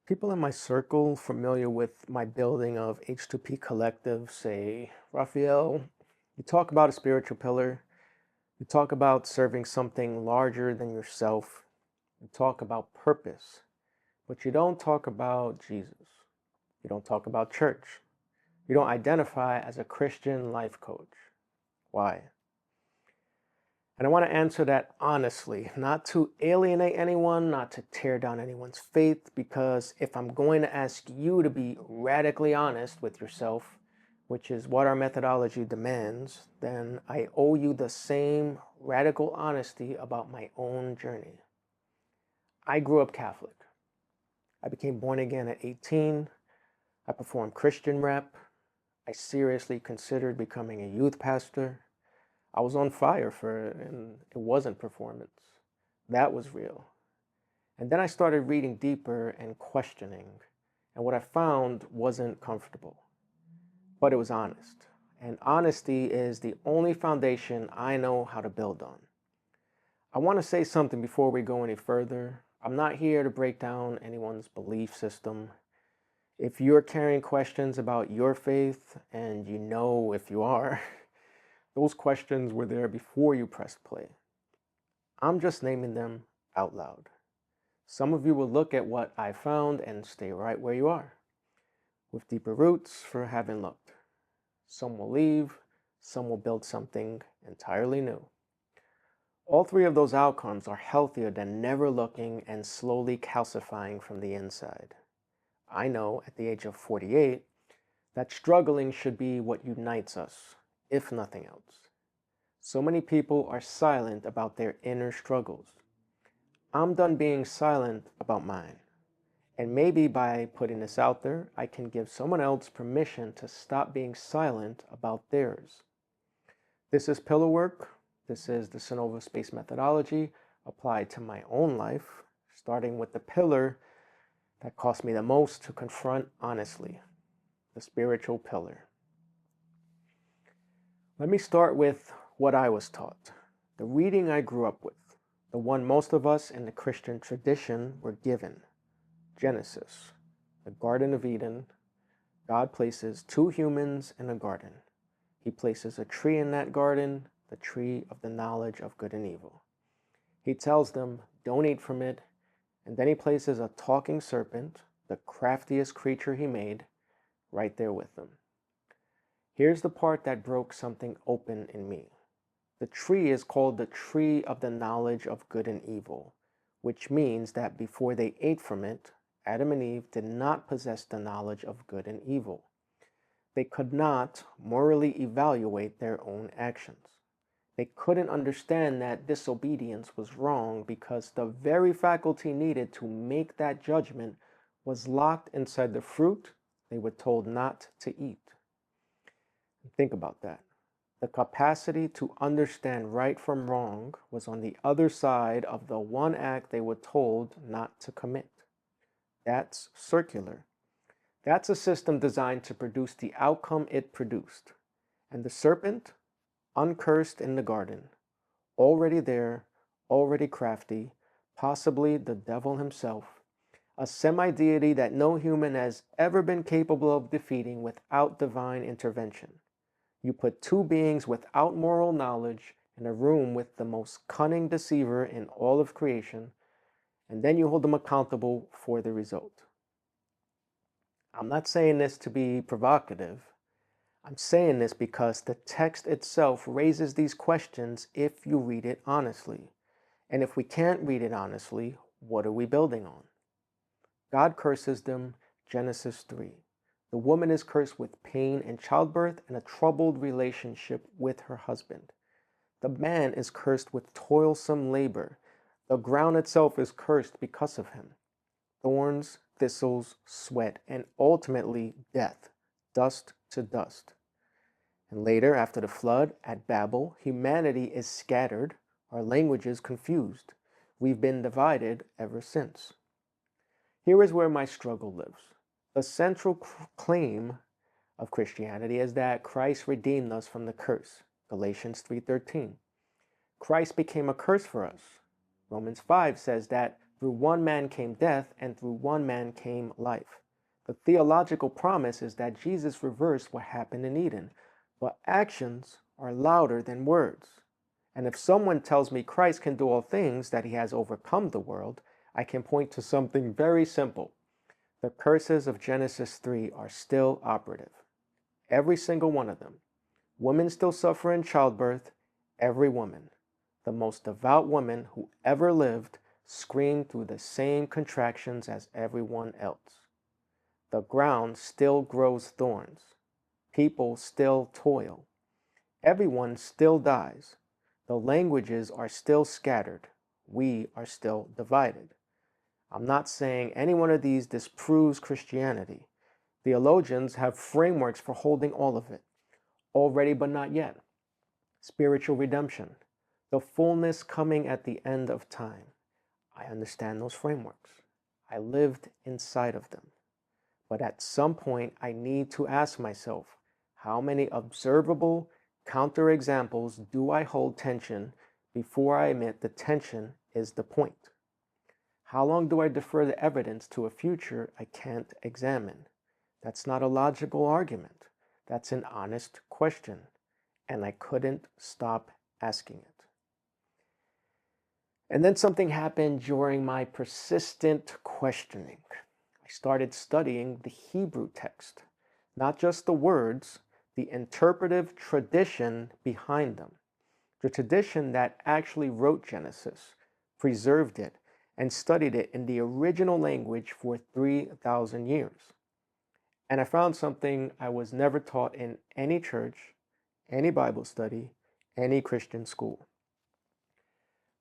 People in my circle familiar with my building of H2P Collective say, Raphael, you talk about a spiritual pillar, you talk about serving something larger than yourself, you talk about purpose, but you don't talk about Jesus. You don't talk about church. You don't identify as a Christian life coach. Why? And I want to answer that honestly, not to alienate anyone, not to tear down anyone's faith, because if I'm going to ask you to be radically honest with yourself, which is what our methodology demands, then I owe you the same radical honesty about my own journey. I grew up Catholic. I became born again at 18. I performed Christian rep. I seriously considered becoming a youth pastor. I was on fire for it, and it wasn't performance. That was real. And then I started reading deeper and questioning, and what I found wasn't comfortable, but it was honest. And honesty is the only foundation I know how to build on. I want to say something before we go any further. I'm not here to break down anyone's belief system. If you're carrying questions about your faith, and you know if you are, those questions were there before you pressed play. I'm just naming them out loud. Some of you will look at what I found and stay right where you are, with deeper roots for having looked. Some will leave, some will build something entirely new. All three of those outcomes are healthier than never looking and slowly calcifying from the inside. I know at the age of 48 that struggling should be what unites us, if nothing else. So many people are silent about their inner struggles. I'm done being silent about mine. And maybe by putting this out there, I can give someone else permission to stop being silent about theirs. This is pillar work. This is the Synovial space methodology applied to my own life, starting with the pillar that cost me the most to confront honestly, the spiritual pillar. Let me start with what I was taught, the reading I grew up with, the one most of us in the Christian tradition were given. Genesis, the Garden of Eden. God places two humans in a garden. He places a tree in that garden, the tree of the knowledge of good and evil. He tells them, don't eat from it, and then he places a talking serpent, the craftiest creature he made, right there with them. Here's the part that broke something open in me. The tree is called the tree of the knowledge of good and evil, which means that before they ate from it, Adam and Eve did not possess the knowledge of good and evil. They could not morally evaluate their own actions. They couldn't understand that disobedience was wrong because the very faculty needed to make that judgment was locked inside the fruit they were told not to eat. Think about that. The capacity to understand right from wrong was on the other side of the one act they were told not to commit. That's circular. That's a system designed to produce the outcome it produced. And the serpent, uncursed in the garden, already there, already crafty, possibly the devil himself, a semi-deity that no human has ever been capable of defeating without divine intervention. You put two beings without moral knowledge in a room with the most cunning deceiver in all of creation, and then you hold them accountable for the result. I'm not saying this to be provocative. I'm saying this because the text itself raises these questions if you read it honestly. And if we can't read it honestly, what are we building on? God curses them, Genesis 3. The woman is cursed with pain in childbirth and a troubled relationship with her husband. The man is cursed with toilsome labor. The ground itself is cursed because of him. Thorns, thistles, sweat, and ultimately death, dust to dust. And later, after the flood at Babel, humanity is scattered, our languages confused. We've been divided ever since. Here is where my struggle lives. The central claim of Christianity is that Christ redeemed us from the curse, Galatians 3:13. Christ became a curse for us. Romans 5 says that Through one man came death, and through one man came life. The theological promise is that Jesus reversed what happened in Eden, but actions are louder than words. And if someone tells me Christ can do all things, that he has overcome the world, I can point to something very simple. The curses of Genesis 3 are still operative. Every single one of them. Women still suffer in childbirth. Every woman. The most devout woman who ever lived screamed through the same contractions as everyone else. The ground still grows thorns. People still toil. Everyone still dies. The languages are still scattered. We are still divided. I'm not saying any one of these disproves Christianity. Theologians have frameworks for holding all of it. Already but not yet. Spiritual redemption. The fullness coming at the end of time. I understand those frameworks. I lived inside of them. But at some point, I need to ask myself, how many observable counterexamples do I hold tension before I admit the tension is the point? How long do I defer the evidence to a future I can't examine? That's not a logical argument. That's an honest question, and I couldn't stop asking it. And then something happened during my persistent questioning. I started studying the Hebrew text, not just the words, the interpretive tradition behind them. The tradition that actually wrote Genesis, preserved it, and studied it in the original language for 3,000 years. And I found something I was never taught in any church, any Bible study, any Christian school.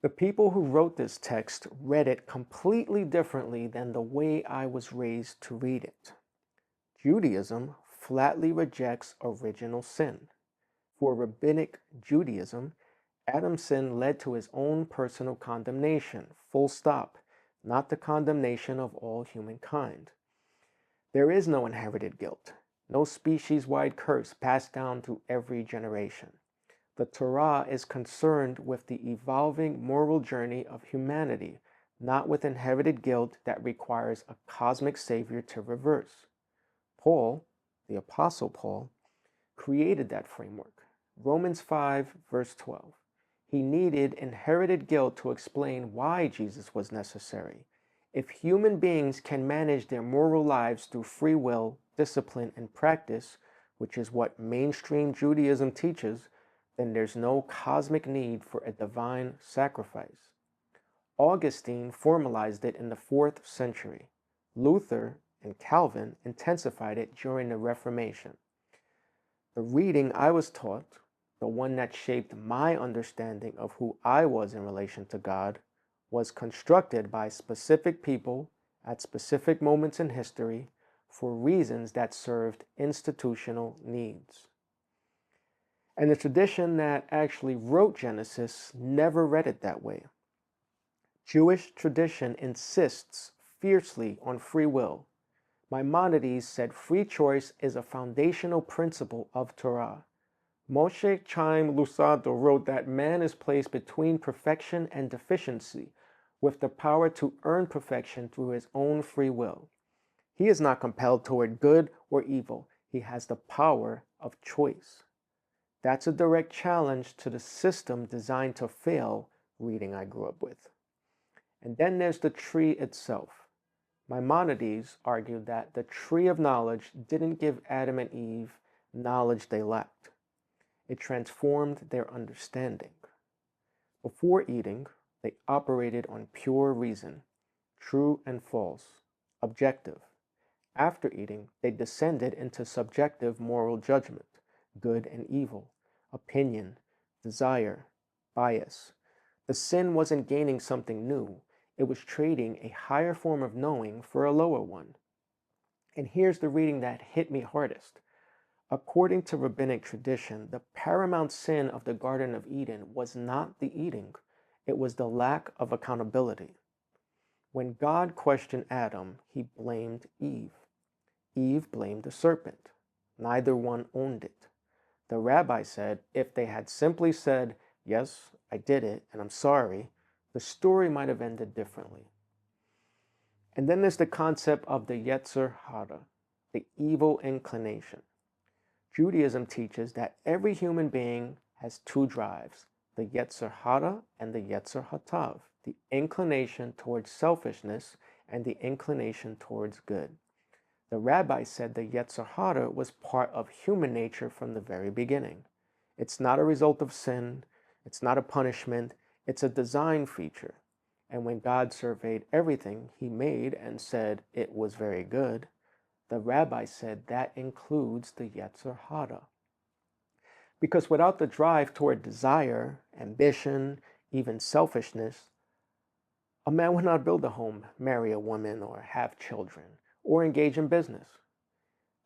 The people who wrote this text read it completely differently than the way I was raised to read it. Judaism flatly rejects original sin. For rabbinic Judaism, Adam's sin led to his own personal condemnation, full stop, not the condemnation of all humankind. There is no inherited guilt, no species-wide curse passed down through every generation. The Torah is concerned with the evolving moral journey of humanity, not with inherited guilt that requires a cosmic savior to reverse. Paul, the Apostle Paul, created that framework. Romans 5, verse 12. He needed inherited guilt to explain why Jesus was necessary. If human beings can manage their moral lives through free will, discipline, and practice, which is what mainstream Judaism teaches, then there's no cosmic need for a divine sacrifice. Augustine formalized it in the 4th century. Luther and Calvin intensified it during the Reformation. The reading I was taught, the one that shaped my understanding of who I was in relation to God, was constructed by specific people at specific moments in history for reasons that served institutional needs. And the tradition that actually wrote Genesis never read it that way. Jewish tradition insists fiercely on free will. Maimonides said free choice is a foundational principle of Torah. Moshe Chaim Luzzatto wrote that man is placed between perfection and deficiency, with the power to earn perfection through his own free will. He is not compelled toward good or evil. He has the power of choice. That's a direct challenge to the system designed to fail reading I grew up with. And then there's the tree itself. Maimonides argued that the tree of knowledge didn't give Adam and Eve knowledge they lacked. It transformed their understanding. Before eating, they operated on pure reason, true and false, objective. After eating, they descended into subjective moral judgment, good and evil, opinion, desire, bias. The sin wasn't gaining something new. It was trading a higher form of knowing for a lower one. And here's the reading that hit me hardest. According to rabbinic tradition, the paramount sin of the Garden of Eden was not the eating. It was the lack of accountability. When God questioned Adam, he blamed Eve. Eve blamed the serpent. Neither one owned it. The rabbi said if they had simply said, "Yes, I did it, and I'm sorry," the story might have ended differently. And then there's the concept of the Yetzer Hara, the evil inclination. Judaism teaches that every human being has two drives, the Yetzer Hara and the Yetzer Hatav, the inclination towards selfishness and the inclination towards good. The rabbi said the Yetzer Hara was part of human nature from the very beginning. It's not a result of sin, it's not a punishment, it's a design feature. And when God surveyed everything he made and said it was very good, the rabbi said that includes the Yetzer Hara. Because without the drive toward desire, ambition, even selfishness, a man would not build a home, marry a woman, or have children, or engage in business.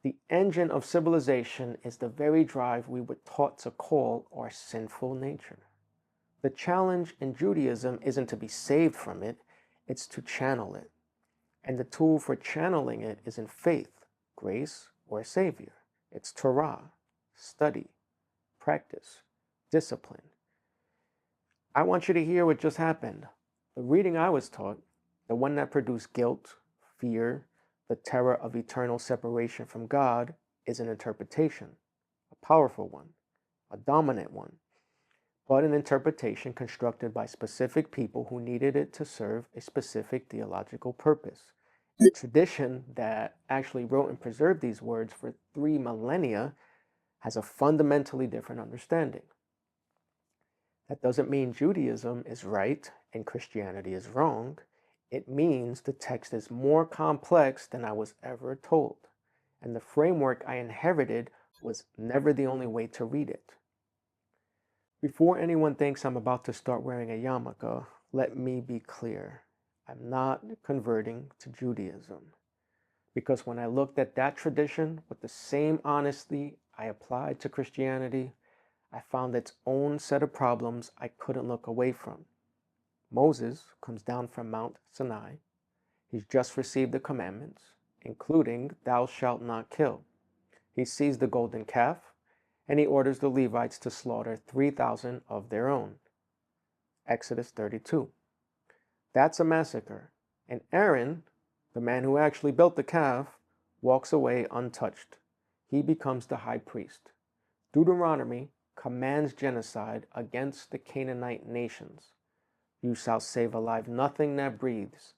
The engine of civilization is the very drive we were taught to call our sinful nature. The challenge in Judaism isn't to be saved from it, it's to channel it. And the tool for channeling it is in faith, grace, or Savior. It's Torah, study, practice, discipline. I want you to hear what just happened. The reading I was taught, the one that produced guilt, fear, the terror of eternal separation from God, is an interpretation, a powerful one, a dominant one, but an interpretation constructed by specific people who needed it to serve a specific theological purpose. The tradition that actually wrote and preserved these words for 3 millennia has a fundamentally different understanding. That doesn't mean Judaism is right and Christianity is wrong. It means the text is more complex than I was ever told, and the framework I inherited was never the only way to read it. Before anyone thinks I'm about to start wearing a yarmulke, let me be clear. I'm not converting to Judaism, because when I looked at that tradition with the same honesty I applied to Christianity, I found its own set of problems I couldn't look away from. Moses comes down from Mount Sinai. He's just received the commandments, including thou shalt not kill. He sees the golden calf, and he orders the Levites to slaughter 3,000 of their own. Exodus 32. That's a massacre. And Aaron, the man who actually built the calf, walks away untouched. He becomes the high priest. Deuteronomy commands genocide against the Canaanite nations. You shall save alive nothing that breathes.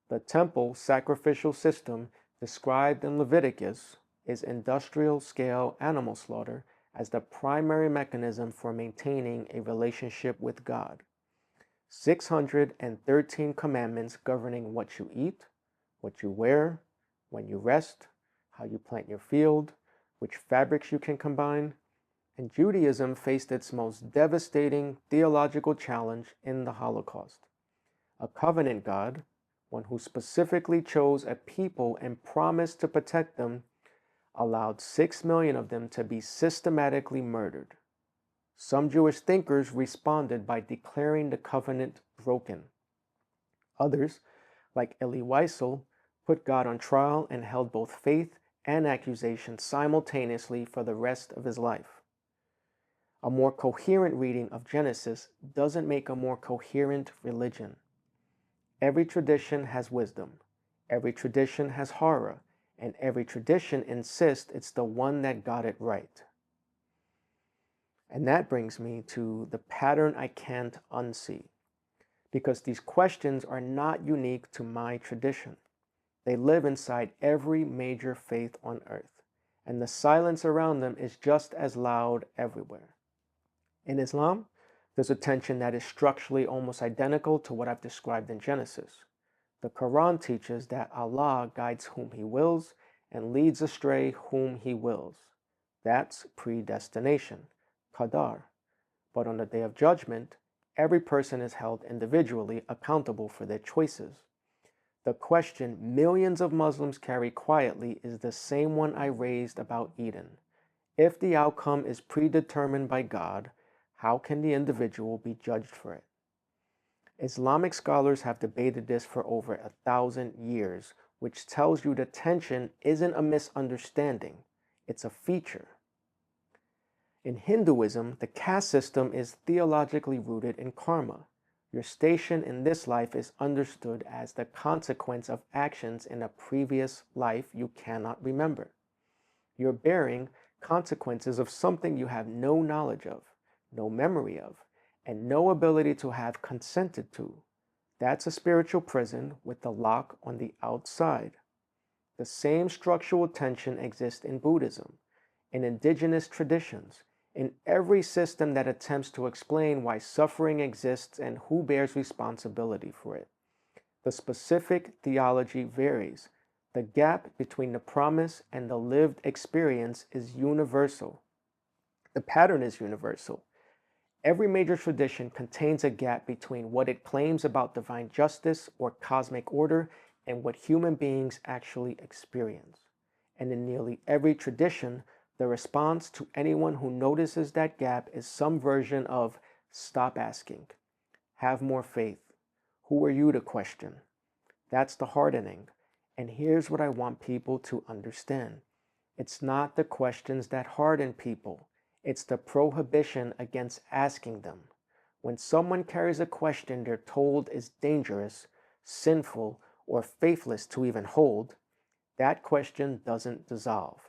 The temple sacrificial system described in Leviticus is industrial-scale animal slaughter as the primary mechanism for maintaining a relationship with God. 613 commandments governing what you eat, what you wear, when you rest, how you plant your field, which fabrics you can combine. And Judaism faced its most devastating theological challenge in the Holocaust. A covenant God, one who specifically chose a people and promised to protect them, allowed 6 million of them to be systematically murdered. Some Jewish thinkers responded by declaring the covenant broken. Others, like Elie Wiesel, put God on trial and held both faith and accusation simultaneously for the rest of his life. A more coherent reading of Genesis doesn't make a more coherent religion. Every tradition has wisdom, every tradition has horror, and every tradition insists it's the one that got it right. And that brings me to the pattern I can't unsee, because these questions are not unique to my tradition. They live inside every major faith on earth, and the silence around them is just as loud everywhere. In Islam, there's a tension that is structurally almost identical to what I've described in Genesis. The Quran teaches that Allah guides whom He wills and leads astray whom He wills. That's predestination, qadar. But on the Day of Judgment, every person is held individually accountable for their choices. The question millions of Muslims carry quietly is the same one I raised about Eden. If the outcome is predetermined by God, how can the individual be judged for it? Islamic scholars have debated this for over 1,000 years, which tells you the tension isn't a misunderstanding, it's a feature. In Hinduism, the caste system is theologically rooted in karma. Your station in this life is understood as the consequence of actions in a previous life you cannot remember. You're bearing consequences of something you have no knowledge of, no memory of, and no ability to have consented to. That's a spiritual prison with the lock on the outside. The same structural tension exists in Buddhism, in indigenous traditions, in every system that attempts to explain why suffering exists and who bears responsibility for it. The specific theology varies. The gap between the promise and the lived experience is universal. The pattern is universal. Every major tradition contains a gap between what it claims about divine justice or cosmic order and what human beings actually experience. And in nearly every tradition, the response to anyone who notices that gap is some version of stop asking, have more faith, who are you to question? That's the hardening. And here's what I want people to understand. It's not the questions that harden people. It's the prohibition against asking them. When someone carries a question they're told is dangerous, sinful, or faithless to even hold, that question doesn't dissolve.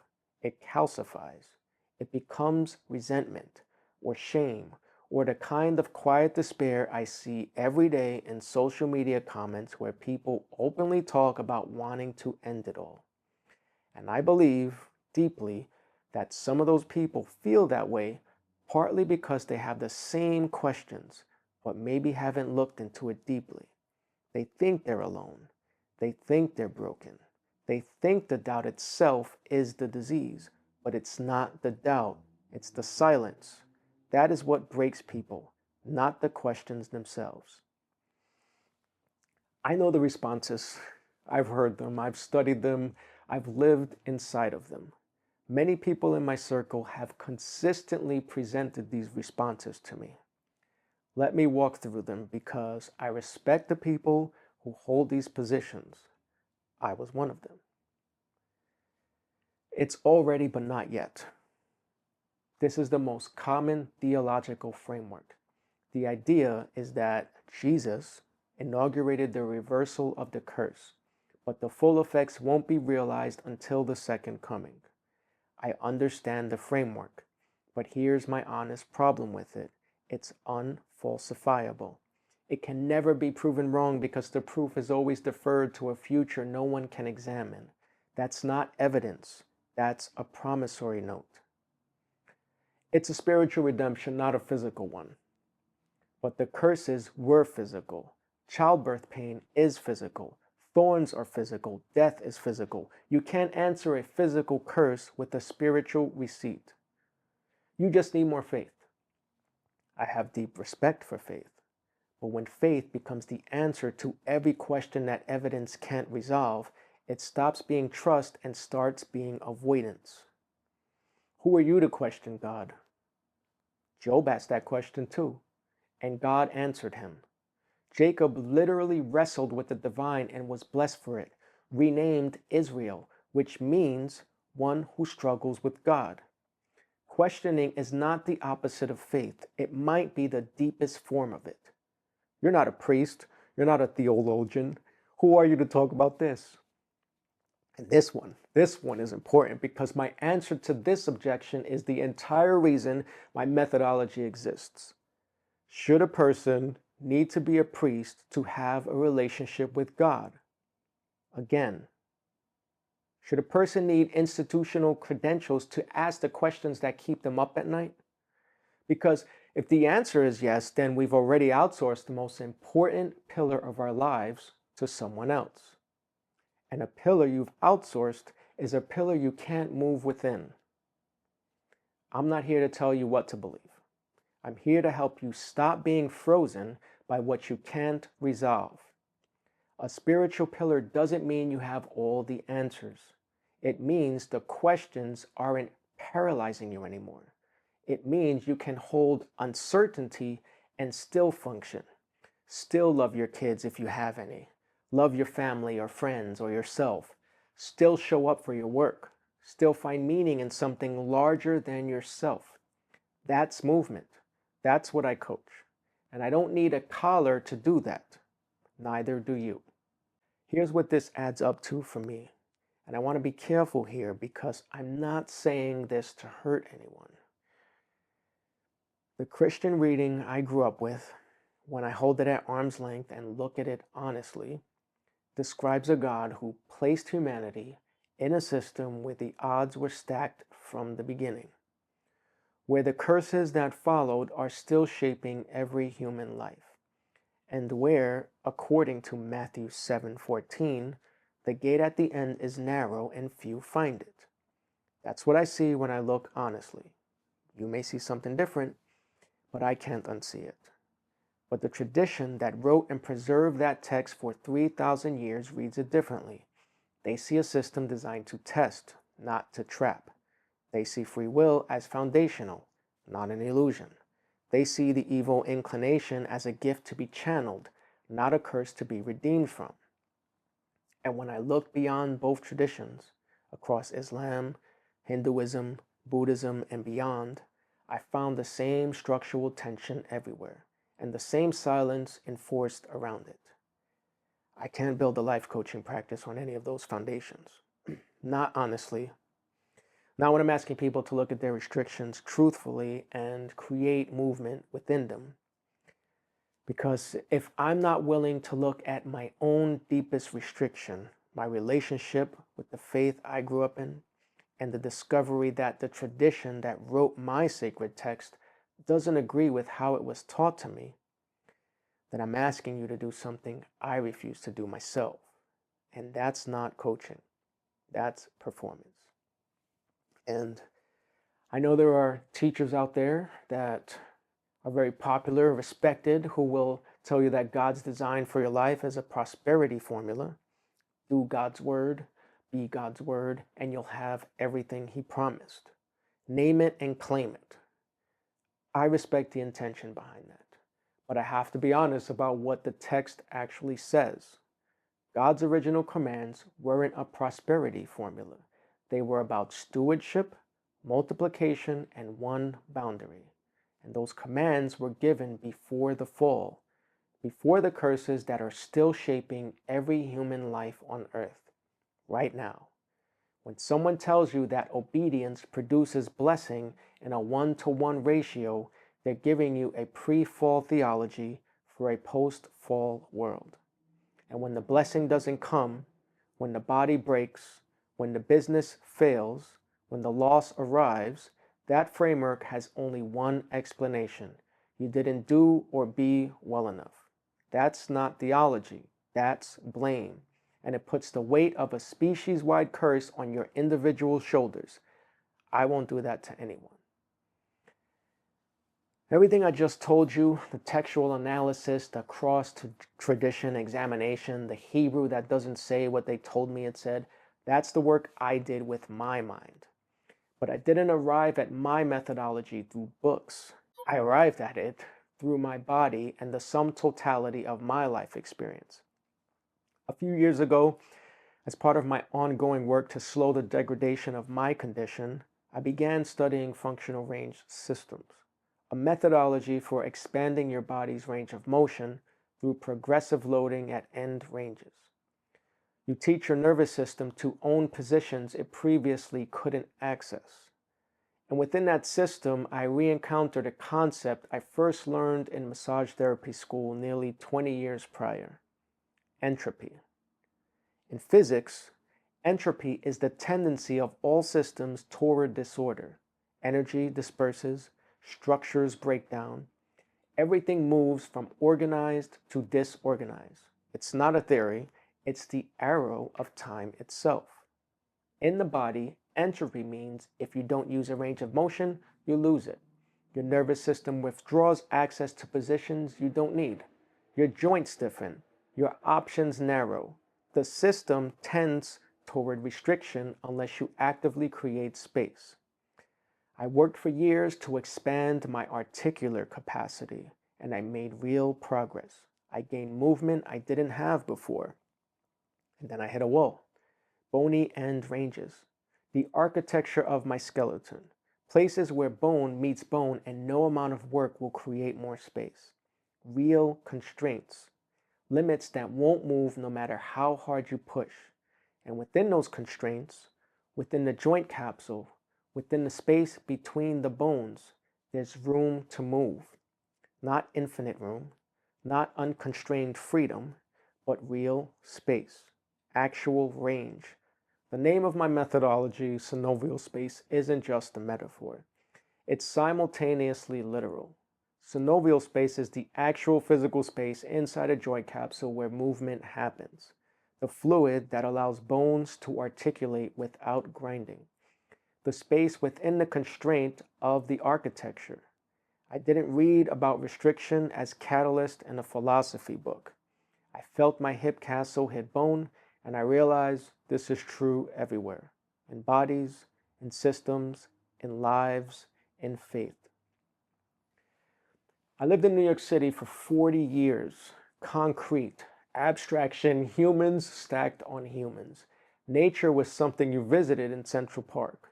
It calcifies. It becomes resentment or shame or the kind of quiet despair I see every day in social media comments where people openly talk about wanting to end it all. And I believe deeply that some of those people feel that way partly because they have the same questions, but maybe haven't looked into it deeply. They think they're alone. They think they're broken. They think the doubt itself is the disease, but it's not the doubt, it's the silence. That is what breaks people, not the questions themselves. I know the responses. I've heard them, I've studied them, I've lived inside of them. Many people in my circle have consistently presented these responses to me. Let me walk through them because I respect the people who hold these positions. I was one of them. It's already but not yet. This is the most common theological framework. The idea is that Jesus inaugurated the reversal of the curse, but the full effects won't be realized until the second coming. I understand the framework, but here's my honest problem with it. It's unfalsifiable. It can never be proven wrong because the proof is always deferred to a future no one can examine. That's not evidence. That's a promissory note. It's a spiritual redemption, not a physical one. But the curses were physical. Childbirth pain is physical. Thorns are physical. Death is physical. You can't answer a physical curse with a spiritual receipt. You just need more faith. I have deep respect for faith. But when faith becomes the answer to every question that evidence can't resolve, it stops being trust and starts being avoidance. Who are you to question God? Job asked that question too, and God answered him. Jacob literally wrestled with the divine and was blessed for it, renamed Israel, which means one who struggles with God. Questioning is not the opposite of faith. It might be the deepest form of it. You're not a priest. You're not a theologian. Who are you to talk about this? And this one is important because my answer to this objection is the entire reason my methodology exists. Should a person need to be a priest to have a relationship with God? Again, should a person need institutional credentials to ask the questions that keep them up at night? Because if the answer is yes, then we've already outsourced the most important pillar of our lives to someone else. And a pillar you've outsourced is a pillar you can't move within. I'm not here to tell you what to believe. I'm here to help you stop being frozen by what you can't resolve. A spiritual pillar doesn't mean you have all the answers. It means the questions aren't paralyzing you anymore. It means you can hold uncertainty and still function. Still love your kids if you have any. Love your family or friends or yourself. Still show up for your work. Still find meaning in something larger than yourself. That's movement. That's what I coach. And I don't need a collar to do that. Neither do you. Here's what this adds up to for me. And I want to be careful here because I'm not saying this to hurt anyone. The Christian reading I grew up with, when I hold it at arm's length and look at it honestly, describes a God who placed humanity in a system where the odds were stacked from the beginning, where the curses that followed are still shaping every human life, and where, according to Matthew 7:14, the gate at the end is narrow and few find it. That's what I see when I look honestly. You may see something different, but I can't unsee it. But the tradition that wrote and preserved that text for 3,000 years reads it differently. They see a system designed to test, not to trap. They see free will as foundational, not an illusion. They see the evil inclination as a gift to be channeled, not a curse to be redeemed from. And when I look beyond both traditions, across Islam, Hinduism, Buddhism, and beyond, I found the same structural tension everywhere, and the same silence enforced around it. I can't build a life coaching practice on any of those foundations. Not honestly. Not when I'm asking people to look at their restrictions truthfully and create movement within them. Because if I'm not willing to look at my own deepest restriction, my relationship with the faith I grew up in, and the discovery that the tradition that wrote my sacred text doesn't agree with how it was taught to me, then I'm asking you to do something I refuse to do myself. And that's not coaching. That's performance. And I know there are teachers out there that are very popular, respected, who will tell you that God's design for your life is a prosperity formula. Do God's word, be God's word, and you'll have everything he promised. Name it and claim it. I respect the intention behind that, but I have to be honest about what the text actually says. God's original commands weren't a prosperity formula. They were about stewardship, multiplication, and one boundary. And those commands were given before the fall, before the curses that are still shaping every human life on earth, right now. When someone tells you that obedience produces blessing in a 1-to-1 ratio, they're giving you a pre-fall theology for a post-fall world. And when the blessing doesn't come, when the body breaks, when the business fails, when the loss arrives, that framework has only one explanation. You didn't do or be well enough. That's not theology. That's blame. And it puts the weight of a species-wide curse on your individual shoulders. I won't do that to anyone. Everything I just told you, the textual analysis, the cross-tradition examination, the Hebrew that doesn't say what they told me it said, that's the work I did with my mind. But I didn't arrive at my methodology through books. I arrived at it through my body and the sum totality of my life experience. A few years ago, as part of my ongoing work to slow the degradation of my condition, I began studying functional range systems, a methodology for expanding your body's range of motion through progressive loading at end ranges. You teach your nervous system to own positions it previously couldn't access. And within that system, I re-encountered a concept I first learned in massage therapy school nearly 20 years prior: entropy. In physics, entropy is the tendency of all systems toward disorder. Energy disperses, structures break down. Everything moves from organized to disorganized. It's not a theory, it's the arrow of time itself. In the body, entropy means if you don't use a range of motion, you lose it. Your nervous system withdraws access to positions you don't need. Your joints stiffen. Your options narrow. The system tends toward restriction unless you actively create space. I worked for years to expand my articular capacity, and I made real progress. I gained movement I didn't have before. And then I hit a wall. Bony end ranges. The architecture of my skeleton. Places where bone meets bone and no amount of work will create more space. real constraints, limits that won't move no matter how hard you push. And within those constraints, within the joint capsule, within the space between the bones, there's room to move. Not infinite room, not unconstrained freedom, but real space, actual range. The name of my methodology, synovial space, isn't just a metaphor. It's simultaneously literal. Synovial space is the actual physical space inside a joint capsule where movement happens, the fluid that allows bones to articulate without grinding, the space within the constraint of the architecture. I didn't read about restriction as catalyst in a philosophy book. I felt my hip castle hit bone, and I realized this is true everywhere, in bodies, in systems, in lives, in faith. I lived in New York City for 40 years. Concrete, abstraction, humans stacked on humans. Nature was something you visited in Central Park.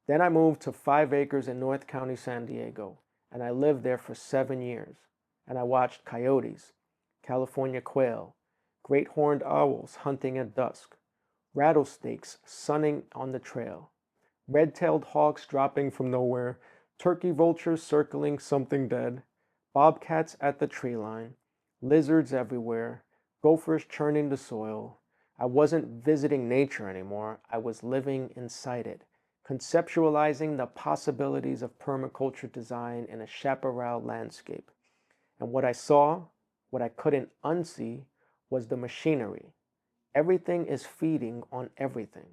Then I moved to 5 acres in North County, San Diego, and I lived there for 7 years. And I watched coyotes, California quail, great horned owls hunting at dusk, rattlesnakes sunning on the trail, red-tailed hawks dropping from nowhere, turkey vultures circling something dead, bobcats at the tree line, lizards everywhere, gophers churning the soil. I wasn't visiting nature anymore. I was living inside it, conceptualizing the possibilities of permaculture design in a chaparral landscape. And what I saw, what I couldn't unsee, was the machinery. Everything is feeding on everything.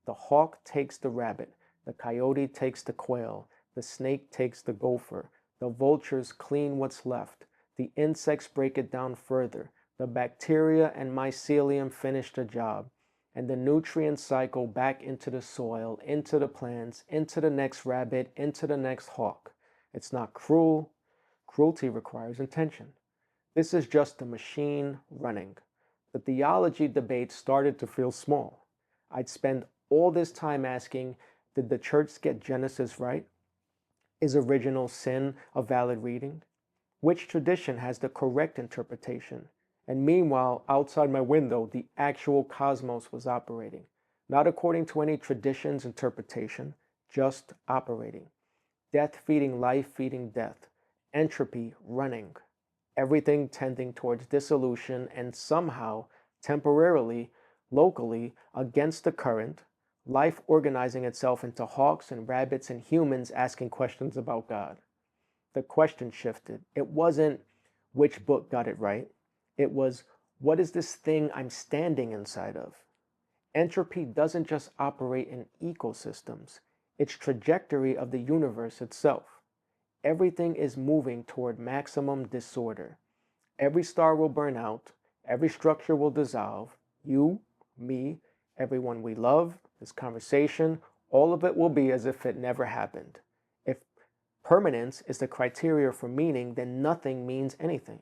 The hawk takes the rabbit, the coyote takes the quail, the snake takes the gopher, the vultures clean what's left, the insects break it down further, the bacteria and mycelium finish the job, and the nutrient cycle back into the soil, into the plants, into the next rabbit, into the next hawk. It's not cruel. Cruelty requires intention. This is just a machine running. The theology debate started to feel small. I'd spend all this time asking, did the church get Genesis right? Is original sin a valid reading? Which tradition has the correct interpretation? And meanwhile, outside my window, the actual cosmos was operating, not according to any tradition's interpretation, just operating. Death feeding life feeding death. Entropy running. Everything tending towards dissolution and somehow, temporarily, locally, against the current, life organizing itself into hawks and rabbits and humans asking questions about God. The question shifted. It wasn't which book got it right. It was, what is this thing I'm standing inside of? Entropy doesn't just operate in ecosystems. It's trajectory of the universe itself. Everything is moving toward maximum disorder. Every star will burn out. Every structure will dissolve. You, me, everyone we love, this conversation, all of it will be as if it never happened. If permanence is the criteria for meaning, then nothing means anything.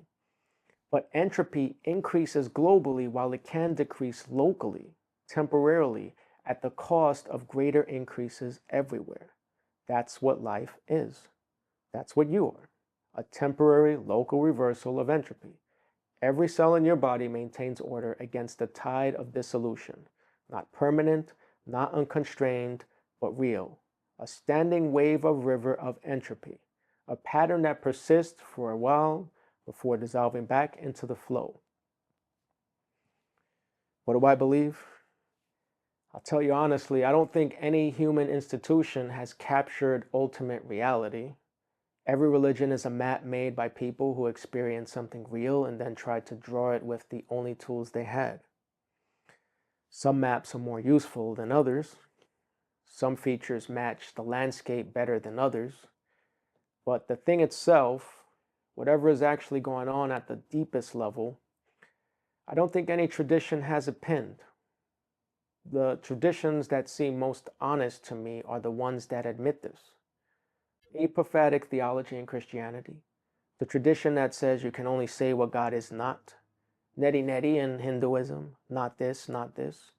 But entropy increases globally while it can decrease locally, temporarily, at the cost of greater increases everywhere. That's what life is. That's what you are, a temporary local reversal of entropy. Every cell in your body maintains order against the tide of dissolution, not permanent, not unconstrained, but real, a standing wave of river of entropy, a pattern that persists for a while before dissolving back into the flow. What do I believe? I'll tell you honestly, I don't think any human institution has captured ultimate reality. Every religion is a map made by people who experienced something real and then tried to draw it with the only tools they had. Some maps are more useful than others. Some features match the landscape better than others. But the thing itself, whatever is actually going on at the deepest level, I don't think any tradition has it pinned. The traditions that seem most honest to me are the ones that admit this. Apophatic theology in Christianity, the tradition that says you can only say what God is not. Neti in Hinduism, not this, not this.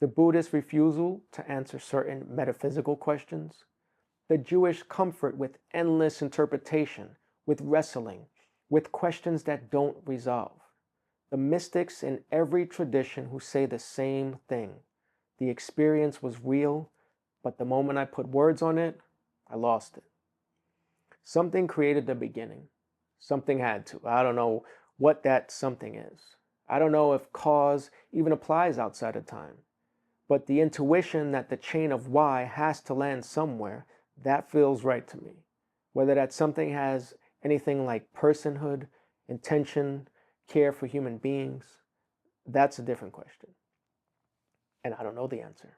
The Buddhist refusal to answer certain metaphysical questions. The Jewish comfort with endless interpretation, with wrestling, with questions that don't resolve. The mystics in every tradition who say the same thing. The experience was real, but the moment I put words on it, I lost it. Something created the beginning. Something had to. I don't know what that something is. I don't know if cause even applies outside of time. But the intuition that the chain of why has to land somewhere, that feels right to me. Whether that something has anything like personhood, intention, care for human beings, that's a different question. And I don't know the answer.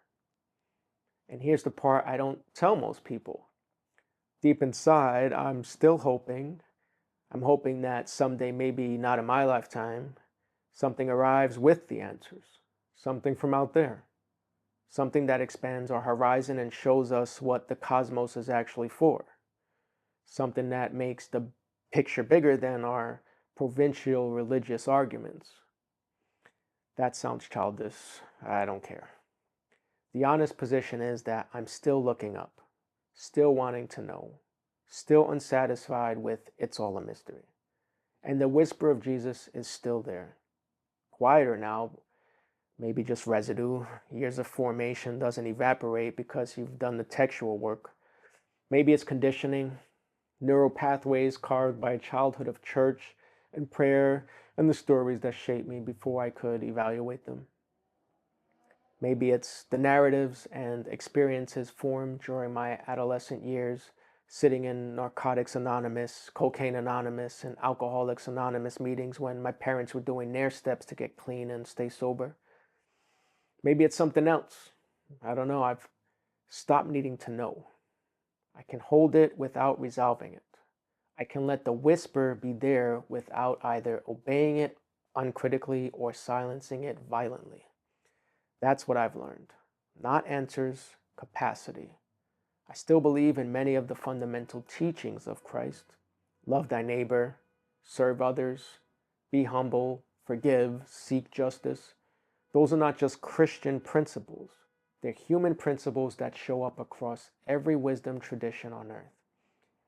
And here's the part I don't tell most people. Deep inside, I'm still hoping. I'm hoping that someday, maybe not in my lifetime, something arrives with the answers. Something from out there. Something that expands our horizon and shows us what the cosmos is actually for. Something that makes the picture bigger than our provincial religious arguments. That sounds childish. I don't care. The honest position is that I'm still looking up, still wanting to know, still unsatisfied with it's all a mystery. And the whisper of Jesus is still there. Quieter now, maybe just residue. Years of formation doesn't evaporate because you've done the textual work. Maybe it's conditioning, neural pathways carved by a childhood of church and prayer and the stories that shaped me before I could evaluate them. Maybe it's the narratives and experiences formed during my adolescent years, sitting in Narcotics Anonymous, Cocaine Anonymous, and Alcoholics Anonymous meetings when my parents were doing their steps to get clean and stay sober. Maybe it's something else. I don't know. I've stopped needing to know. I can hold it without resolving it. I can let the whisper be there without either obeying it uncritically or silencing it violently. That's what I've learned. Not answers, capacity. I still believe in many of the fundamental teachings of Christ. Love thy neighbor, serve others, be humble, forgive, seek justice. Those are not just Christian principles. They're human principles that show up across every wisdom tradition on earth.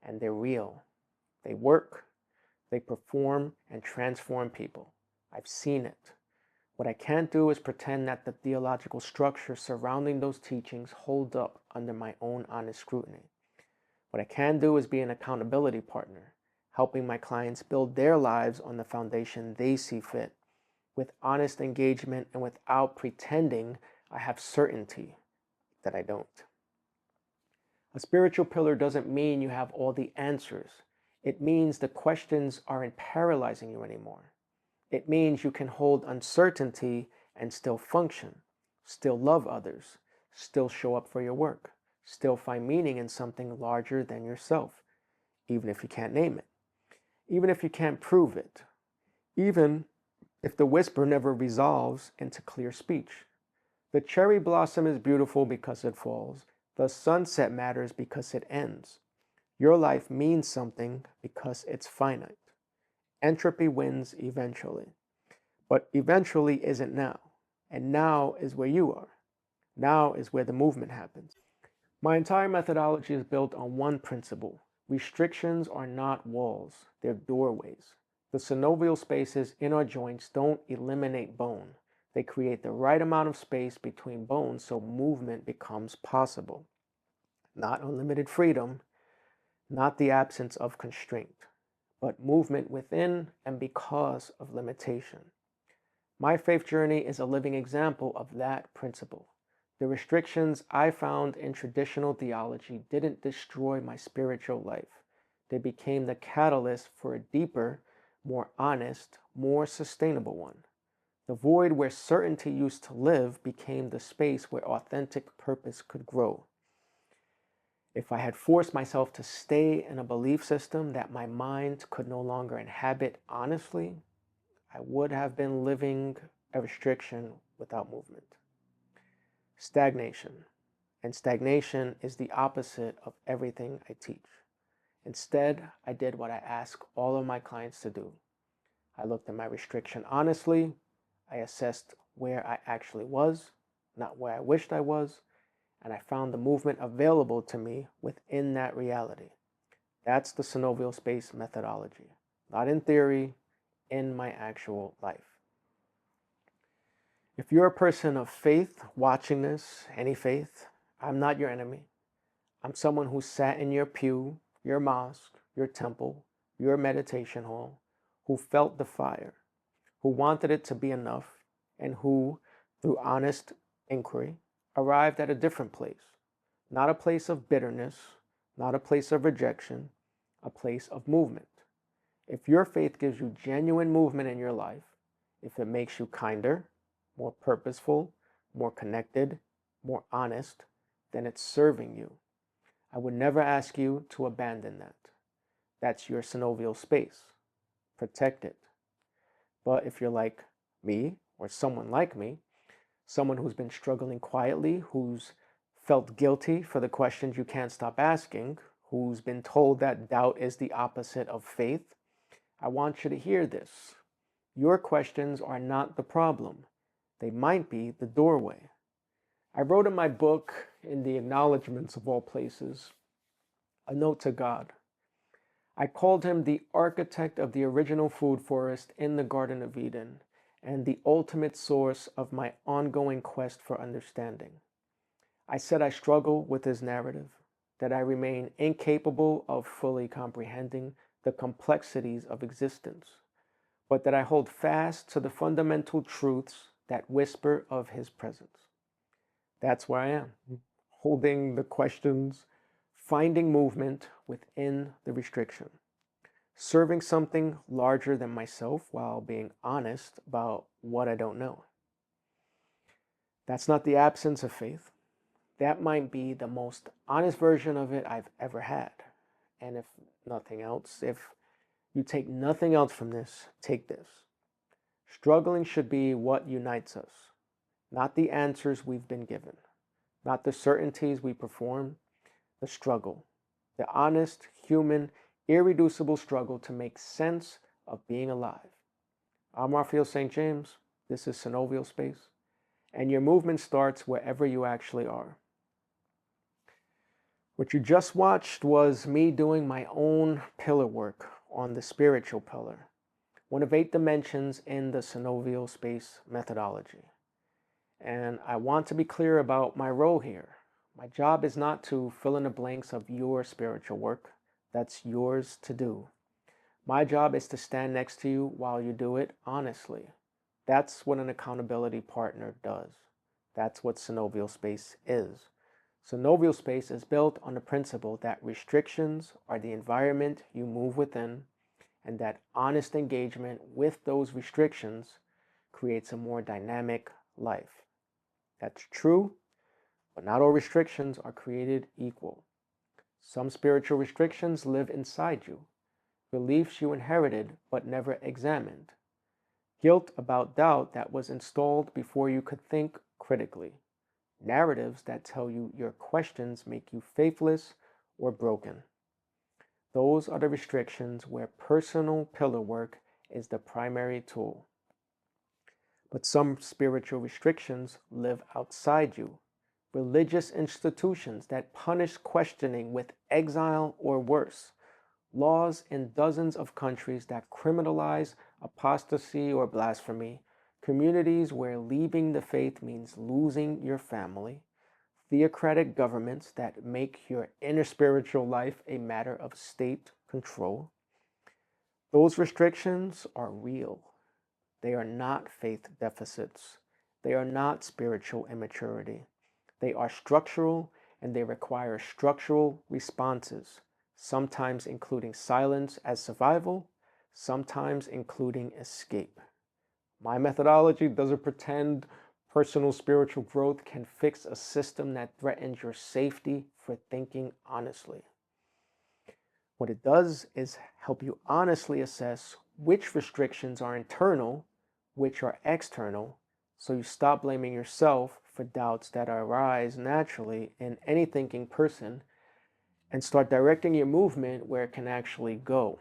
And they're real. They work, they perform, and transform people. I've seen it. What I can't do is pretend that the theological structure surrounding those teachings hold up under my own honest scrutiny. What I can do is be an accountability partner, helping my clients build their lives on the foundation they see fit, with honest engagement and without pretending I have certainty that I don't. A spiritual pillar doesn't mean you have all the answers. It means the questions aren't paralyzing you anymore. It means you can hold uncertainty and still function, still love others, still show up for your work, still find meaning in something larger than yourself, even if you can't name it, even if you can't prove it, even if the whisper never resolves into clear speech. The cherry blossom is beautiful because it falls. The sunset matters because it ends. Your life means something because it's finite. Entropy wins eventually. But eventually isn't now. And now is where you are. Now is where the movement happens. My entire methodology is built on one principle. Restrictions are not walls, they're doorways. The synovial spaces in our joints don't eliminate bone. They create the right amount of space between bones so movement becomes possible. Not unlimited freedom, not the absence of constraint, but movement within and because of limitation. My faith journey is a living example of that principle. The restrictions I found in traditional theology didn't destroy my spiritual life. They became the catalyst for a deeper, more honest, more sustainable one. The void where certainty used to live became the space where authentic purpose could grow. If I had forced myself to stay in a belief system that my mind could no longer inhabit honestly, I would have been living a restriction without movement. Stagnation. And stagnation is the opposite of everything I teach. Instead, I did what I ask all of my clients to do. I looked at my restriction honestly. I assessed where I actually was, not where I wished I was, and I found the movement available to me within that reality. That's the synovial space methodology. not in theory, in my actual life. If you're a person of faith watching this, any faith, I'm not your enemy. I'm someone who sat in your pew, your mosque, your temple, your meditation hall, who felt the fire, who wanted it to be enough, and who, through honest inquiry, arrived at a different place. Not a place of bitterness, not a place of rejection, a place of movement. If your faith gives you genuine movement in your life, if it makes you kinder, more purposeful, more connected, more honest, then it's serving you. I would never ask you to abandon that. That's your synovial space. Protect it. But if you're like me, or someone like me, someone who's been struggling quietly, who's felt guilty for the questions you can't stop asking, who's been told that doubt is the opposite of faith, I want you to hear this. Your questions are not the problem. They might be the doorway. I wrote in my book, in the acknowledgments of all places, a note to God. I called him the architect of the original food forest in the Garden of Eden and the ultimate source of my ongoing quest for understanding. I said I struggle with his narrative, that I remain incapable of fully comprehending the complexities of existence, but that I hold fast to the fundamental truths that whisper of his presence. That's where I am, holding the questions, finding movement within the restriction, serving something larger than myself while being honest about what I don't know. That's not the absence of faith. That might be the most honest version of it I've ever had. And if nothing else, if you take nothing else from this, take this. Struggling should be what unites us, not the answers we've been given, not the certainties we perform, the struggle, the honest, human, irreducible struggle to make sense of being alive. I'm Raphael St. James. This is Synovial Space, and your movement starts wherever you actually are. What you just watched was me doing my own pillar work on the spiritual pillar, one of 8 dimensions in the Synovial Space methodology. And I want to be clear about my role here. My job is not to fill in the blanks of your spiritual work. That's yours to do. My job is to stand next to you while you do it honestly. That's what an accountability partner does. That's what Synovial Space is. Synovial Space is built on the principle that restrictions are the environment you move within, and that honest engagement with those restrictions creates a more dynamic life. That's true, but not all restrictions are created equal. Some spiritual restrictions live inside you, beliefs you inherited but never examined, guilt about doubt that was installed before you could think critically, narratives that tell you your questions make you faithless or broken. Those are the restrictions where personal pillar work is the primary tool. But some spiritual restrictions live outside you. Religious institutions that punish questioning with exile or worse. Laws in dozens of countries that criminalize apostasy or blasphemy. Communities where leaving the faith means losing your family. Theocratic governments that make your inner spiritual life a matter of state control. Those restrictions are real. They are not faith deficits. They are not spiritual immaturity. They are structural, and they require structural responses, sometimes including silence as survival, sometimes including escape. My methodology doesn't pretend personal spiritual growth can fix a system that threatens your safety for thinking honestly. What it does is help you honestly assess which restrictions are internal, which are external, so you stop blaming yourself for doubts that arise naturally in any thinking person and start directing your movement where it can actually go.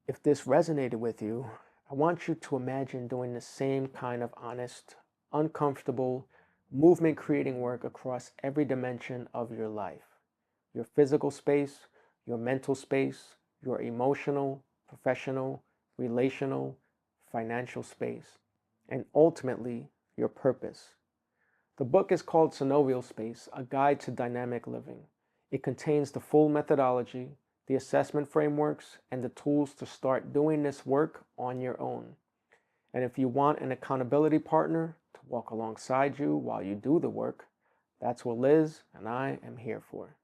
If this resonated with you, I want you to imagine doing the same kind of honest, uncomfortable, movement-creating work across every dimension of your life. Your physical space, your mental space, your emotional, professional, relational, financial space, and ultimately your purpose. The book is called Synovial Space, A Guide to Dynamic Living. It contains the full methodology, the assessment frameworks, and the tools to start doing this work on your own. And if you want an accountability partner to walk alongside you while you do the work, that's what Liz and I am here for.